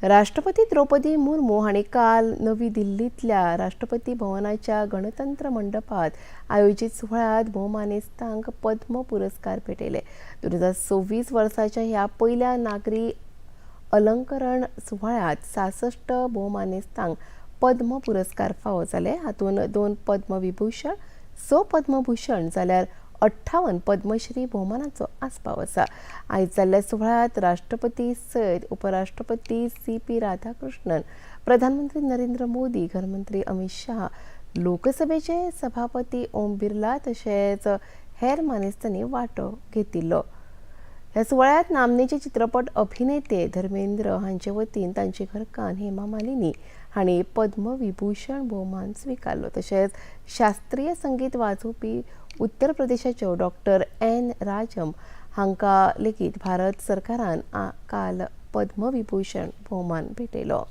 राष्ट्रपती द्रौपदी मुर्मू हांणी काल नवी दिल्लीतल्या राष्ट्रपती भवनाच्या गणतंत्र मंडपात आयोजित सुवाळ्यात भोवमानेस्तांक पद्म पुरस्कार भेटयले। 2026 वर्साच्या ह्या पहिल्या नागरी अलंकरण सुवाळ्यात 66 भोवमानेस्तांक पद्म पुरस्कार फावो जाले। हातूंत 2 पद्म विभूषण, 6 पद्मभूषण जाल्यार 58 पद्मश्री भोवमानाचो आस्पाव आसा। आयज जाल्ल्या सुवाळ्यात राष्ट्रपती सयत उपराष्ट्रपती सी.पी. राधाकृष्णन, प्रधानमंत्री नरेंद्र मोदी, गृहमंत्री अमित शाह, लोकसभेचे सभापती ओम बिर्ला तशेंच हेर मानेस्तांनी वांटो घेतिल्लो। ह्या सुवाळ्यात नामनेचे चित्रपट अभिनेते धर्मेंद्र हांचे वतीन तांची घरकान्न हेमा मालिनी हांणी पद्म विभूषण भोवमान स्विकारलो। तशेंच शास्त्रीय संगीत वाजोवपी उत्तर प्रदेशाच्यो डॉक्टर एन राजम हांकां लेगीत भारत सरकारान काल पद्म विभूषण भोवमान भेटयलो।